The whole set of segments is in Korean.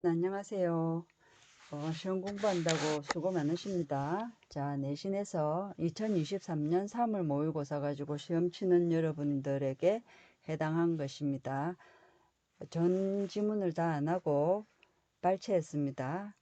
안녕하세요. 시험 공부한다고 수고 많으십니다. 자, 내신에서 2023년 3월 모의고사 가지고 시험 치는 여러분들에게 해당한 것입니다. 전 지문을 다 안 하고 발췌했습니다.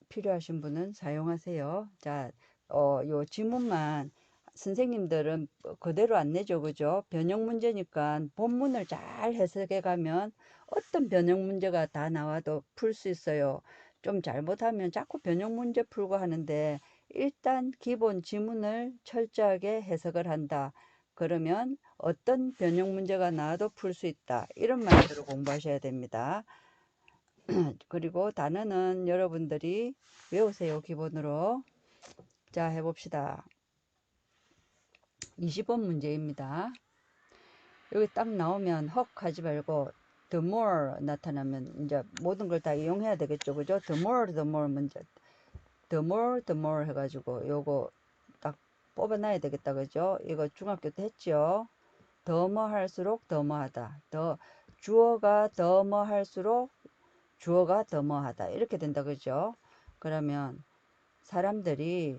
필요하신 분은 사용하세요. 자, 요 지문만 선생님들은 그대로 안 내죠. 그죠? 변형 문제니까 본문을 잘 해석해 가면 어떤 변형 문제가 다 나와도 풀 수 있어요. 좀 잘못하면 자꾸 변형 문제 풀고 하는데 일단 기본 지문을 철저하게 해석을 한다. 그러면 어떤 변형 문제가 나와도 풀 수 있다. 이런 마인드로 공부하셔야 됩니다. 그리고 단어는 여러분들이 외우세요. 기본으로. 자, 해봅시다. 20번 문제입니다. 여기 딱 나오면 헉 하지 말고 the more 나타나면 이제 모든 걸 다 이용해야 되겠죠. 그죠? the more 문제. the more 해가지고 요거 딱 뽑아놔야 되겠다. 그죠? 이거 중학교 때 했죠. 더 뭐 할수록 더 뭐 하다. 주어가 더 뭐 할수록 주어가 더 뭐 하다. 이렇게 된다. 그죠? 그러면 사람들이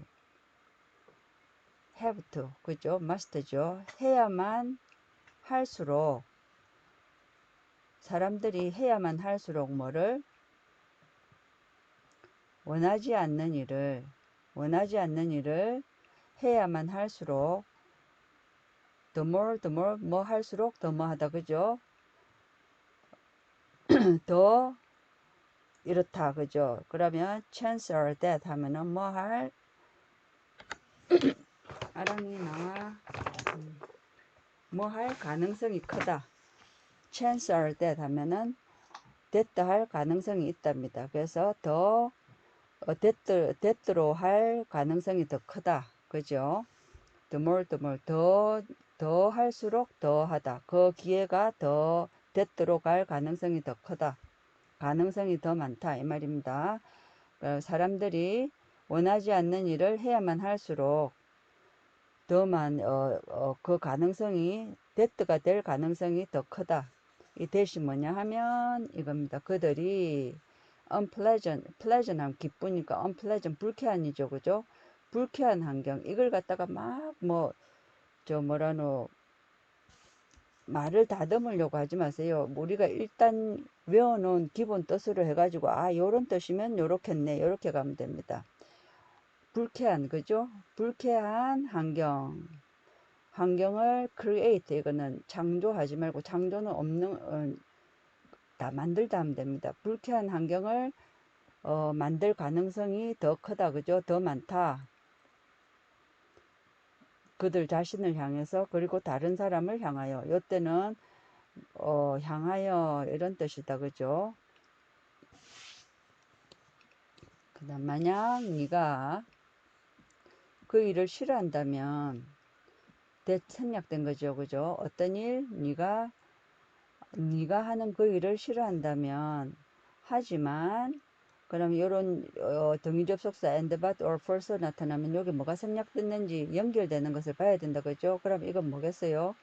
have to, 그죠? must죠. 해야만 할수록, 사람들이 해야만 할수록 뭐를? 원하지 않는 일을 해야만 할수록 the more 뭐 할수록 더 뭐 하다. 그죠? 더 이렇다. 그죠? 그러면 chances that 하면은 뭐 할, 아랑이 나와, 뭐 할 가능성이 크다. chances that 하면은 됐다 할 가능성이 있답니다. 그래서 됐도록 할 가능성이 더 크다. 그죠? the more, 더 할수록 더 하다. 그 기회가 더 됐도록 할 가능성이 더 크다. 가능성이 더 많다. 이 말입니다. 사람들이 원하지 않는 일을 해야만 할수록 그 가능성이, that가 될 가능성이 더 크다. 이 대시 뭐냐 하면 이겁니다. 그들이 pleasant 하면 기쁘니까 unpleasant 불쾌한이죠. 그죠? 불쾌한 환경. 이걸 갖다가 막 말을 다듬으려고 하지 마세요. 우리가 일단 외워놓은 기본 뜻으로 해가지고 요런 뜻이면 요렇겠네. 요렇게 가면 됩니다. 불쾌한, 그죠? 불쾌한 환경을 create, 이거는 창조하지 말고, 창조는 없는, 다 만들다 하면 됩니다. 불쾌한 환경을 만들 가능성이 더 크다. 그죠? 더 많다. 그들 자신을 향해서, 그리고 다른 사람을 향하여. 요때는 향하여 이런 뜻이다. 그죠? 그 다음 만약 네가 그 일을 싫어한다면 생략된 거죠. 그죠? 어떤 일? 네가 하는 그 일을 싫어한다면, 하지만, 그럼 이런 동의접속사 and but or for서 나타나면 여기 뭐가 생략됐는지 연결되는 것을 봐야 된다. 그죠? 그럼 이건 뭐겠어요?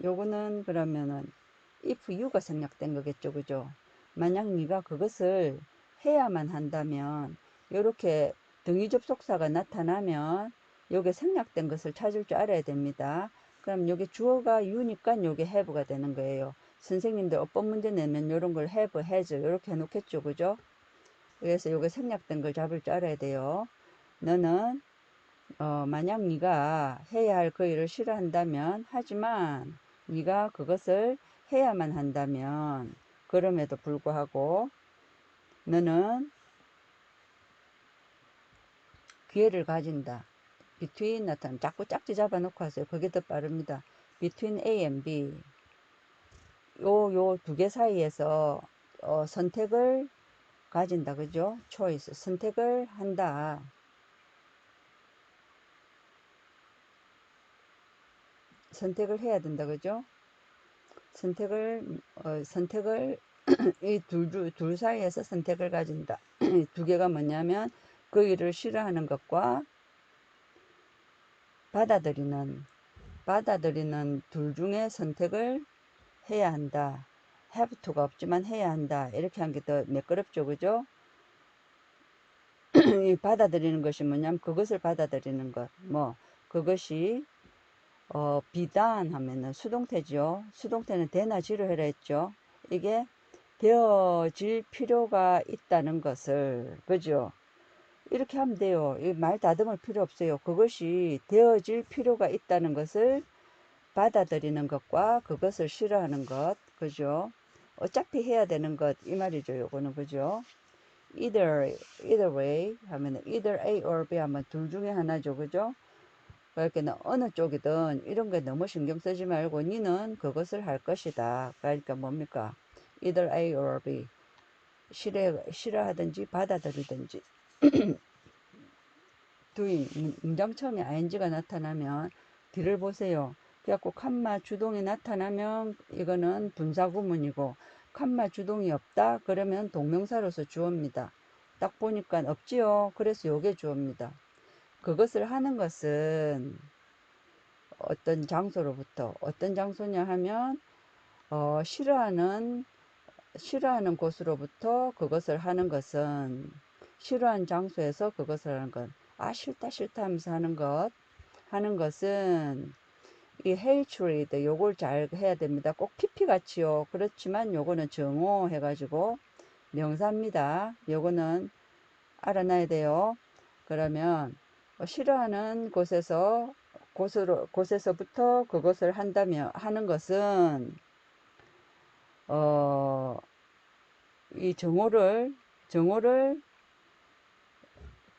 요거는 그러면은 if you가 생략된 거겠죠. 그죠? 만약 네가 그것을 해야만 한다면, 요렇게 등위접속사가 나타나면 요게 생략된 것을 찾을 줄 알아야 됩니다. 그럼 요게 주어가 you니까 요게 have가 되는 거예요. 선생님들 어법 문제 내면 요런 걸 have, has 요렇게 해놓겠죠. 그죠? 그래서 요게 생략된 걸 잡을 줄 알아야 돼요. 너는 만약 네가 해야 할 그 일을 싫어한다면, 하지만 네가 그것을 해야만 한다면, 그럼에도 불구하고 너는 기회를 가진다. between 나타나면 자꾸 짝지 잡아놓고 하세요. 그게 더 빠릅니다. between A and B, 요 두 개 사이에서 선택을 가진다. 그죠? choice, 선택을 한다. 선택을 해야 된다. 그죠? 선택을 이 둘 사이에서 선택을 가진다. 두 개가 뭐냐면 그 일을 싫어하는 것과 받아들이는 둘 중에 선택을 해야 한다. have to가 없지만 해야 한다. 이렇게 한 게 더 매끄럽죠. 그죠? 받아들이는 것이 뭐냐면 그것을 받아들이는 것. 뭐 그것이 비단 하면은 수동태죠. 수동태는 되나 지로 해라 했죠. 이게 되어질 필요가 있다는 것을, 그죠? 이렇게 하면 돼요. 말 다듬을 필요 없어요. 그것이 되어질 필요가 있다는 것을 받아들이는 것과 그것을 싫어하는 것, 그죠? 어차피 해야 되는 것, 이 말이죠. 요거는, 그죠? either way 하면 either A or B 하면 둘 중에 하나죠. 그죠? 그러니까 어느 쪽이든 이런 게 너무 신경 쓰지 말고 니는 그것을 할 것이다. 그러니까 뭡니까? either A or B. 싫어하든지 받아들이든지. doing 문장 처음에 ing가 나타나면 뒤를 보세요. 그래갖고 칸마 주동이 나타나면 이거는 분사구문이고 칸마 주동이 없다 그러면 동명사로서 주어입니다. 딱 보니까 없지요. 그래서 요게 주어입니다. 그것을 하는 것은 어떤 장소로부터 어떤 장소냐 하면 싫어하는 곳으로부터 그것을 하는 것은 싫어하는 장소에서 그것을 하는 것. 아 싫다 싫다 하면서 하는 것은 이 hatred 요걸 잘 해야 됩니다. 꼭 pp 같이요. 그렇지만 요거는 정오 해가지고 명사입니다. 요거는 알아놔야 돼요. 그러면 싫어하는 곳에서부터 그것을 한다면 하는 것은 이 정오를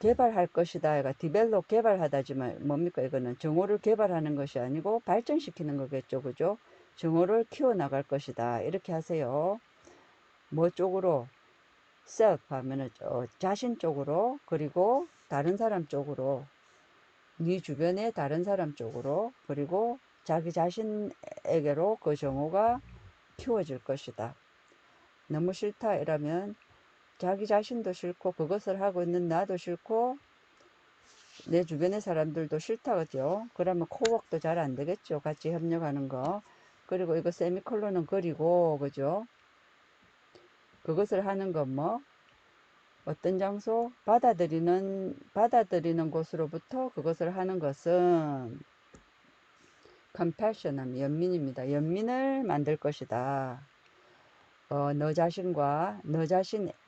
개발할 것이다. 그러니까 디벨롭 개발하다지만 뭡니까 이거는 정오를 개발하는 것이 아니고 발전시키는 거겠죠. 그죠? 정오를 키워나갈 것이다. 이렇게 하세요. 뭐 쪽으로? self 하면은 자신 쪽으로 그리고 다른 사람 쪽으로 네 주변의 다른 사람 쪽으로 그리고 자기 자신에게로 그 정오가 키워질 것이다. 너무 싫다 이러면 자기 자신도 싫고 그것을 하고 있는 나도 싫고 내 주변의 사람들도 싫다 그죠? 그러면 코웍도 잘 안 되겠죠. 같이 협력하는 거. 그리고 이거 세미콜론은 그리고 그죠? 그것을 하는 건 뭐? 어떤 장소? 받아들이는 곳으로부터 그것을 하는 것은 compassion, 연민입니다. 연민을 만들 것이다. 너 자신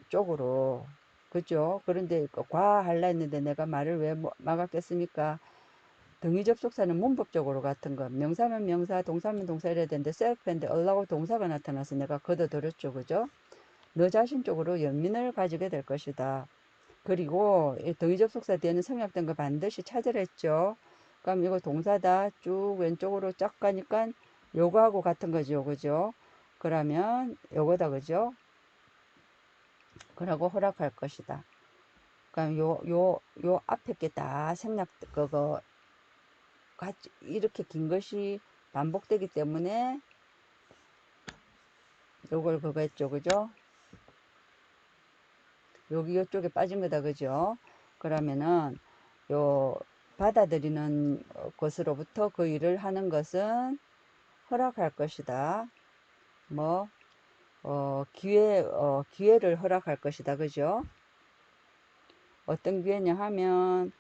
쪽으로. 그죠? 그런데 과할라 했는데 내가 말을 왜 막았겠습니까? 등위 접속사는 문법적으로 같은 거. 명사면 명사, 동사면 동사 이래야 되는데 self인데 allow 동사가 나타나서 내가 걷어들였죠. 그죠? 너 자신 쪽으로 연민을 가지게 될 것이다. 그리고 이 등위 접속사 뒤에는 성역된 거 반드시 찾으라 했죠. 그럼 이거 동사다. 쭉 왼쪽으로 쫙 가니까 요거하고 같은 거죠. 그죠? 그러면 요거다. 그죠? 그러고 허락할 것이다. 그럼 요 앞에 게 다 생략, 그거, 같이, 이렇게 긴 것이 반복되기 때문에 요걸 그거 했죠. 그죠? 여기 요쪽에 빠진 거다. 그죠? 그러면은 요 받아들이는 것으로부터 그 일을 하는 것은 허락할 것이다. 뭐, 기회를 허락할 것이다. 그죠? 어떤 기회냐 하면,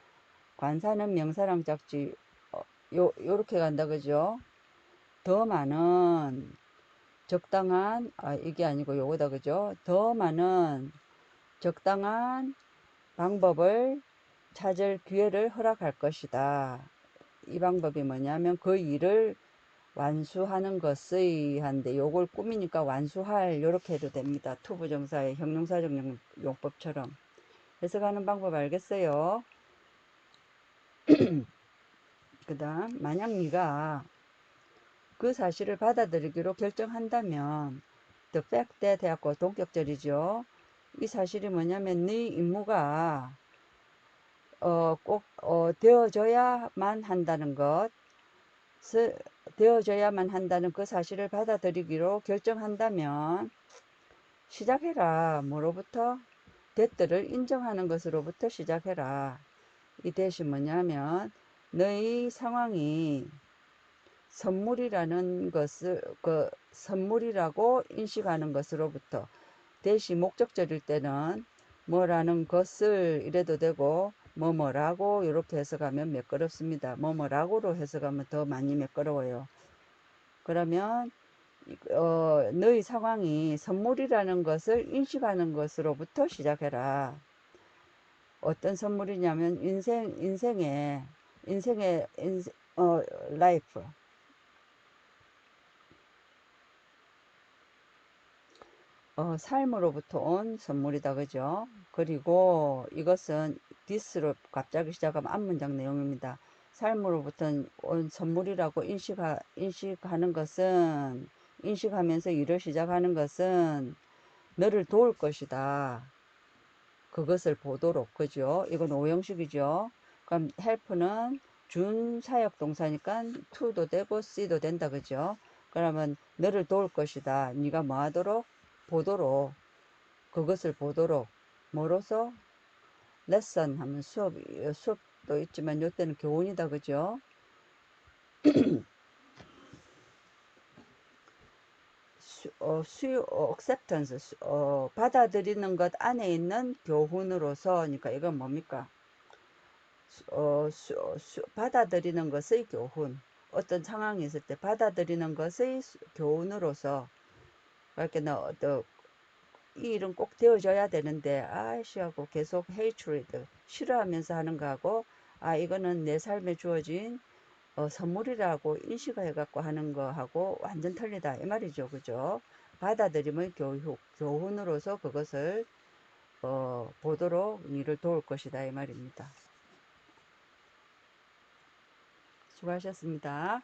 관사는 명사랑 짝지, 요렇게 간다. 그죠? 더 많은, 적당한, 이게 아니고 요거다. 그죠? 더 많은, 적당한 방법을 찾을 기회를 허락할 것이다. 이 방법이 뭐냐면 그 일을 완수하는 것의 한데 요걸 꾸미니까 완수할 요렇게 해도 됩니다. 투부정사의 형용사적 용법처럼 해석하는 방법 알겠어요? 그 다음 만약 네가 그 사실을 받아들이기로 결정한다면 the fact that 해갖고 동격절이죠. 이 사실이 뭐냐면 네 임무가 꼭 되어져야만 한다는 것 되어져야만 한다는 그 사실을 받아들이기로 결정한다면 시작해라. 뭐로부터? 대들을 인정하는 것으로부터 시작해라. 이 대신 뭐냐면 너희 상황이 선물이라는 것을 선물이라고 인식하는 것으로부터 대시 목적절일 때는 뭐라는 것을 이래도 되고 뭐라고 이렇게 해석하면 매끄럽습니다. 뭐라고로 해석하면 더 많이 매끄러워요. 그러면 너의 상황이 선물이라는 것을 인식하는 것으로부터 시작해라. 어떤 선물이냐면 인생의 라이프, 삶으로부터 온 선물이다, 그죠? 그리고 이것은 this로 갑자기 시작하면 앞문장 내용입니다. 삶으로부터 온 선물이라고 인식하는 것은, 인식하면서 일을 시작하는 것은 너를 도울 것이다. 그것을 보도록, 그죠? 이건 오형식이죠. 그럼 help는 준사역 동사니까 to도 되고 see도 된다, 그죠? 그러면 너를 도울 것이다. 네가 뭐 하도록? 보도록, 그것을 보도록. 뭐로서? lesson 하면 수업도 있지만 요때는 교훈이다, 그죠? acceptance, 받아들이는 것 안에 있는 교훈으로서, 그러니까 이건 뭡니까? 받아들이는 것의 교훈. 어떤 상황이 있을 때 받아들이는 것의 교훈으로서, 이렇게 이 일은 꼭 되어져야 되는데 아이씨하고 계속 hatred 싫어하면서 하는 거하고 이거는 내 삶에 주어진 선물이라고 인식해 갖고 하는 거하고 완전 틀리다 이 말이죠, 그죠? 받아들임의 교훈으로서 그것을 보도록 이를 도울 것이다 이 말입니다. 수고하셨습니다.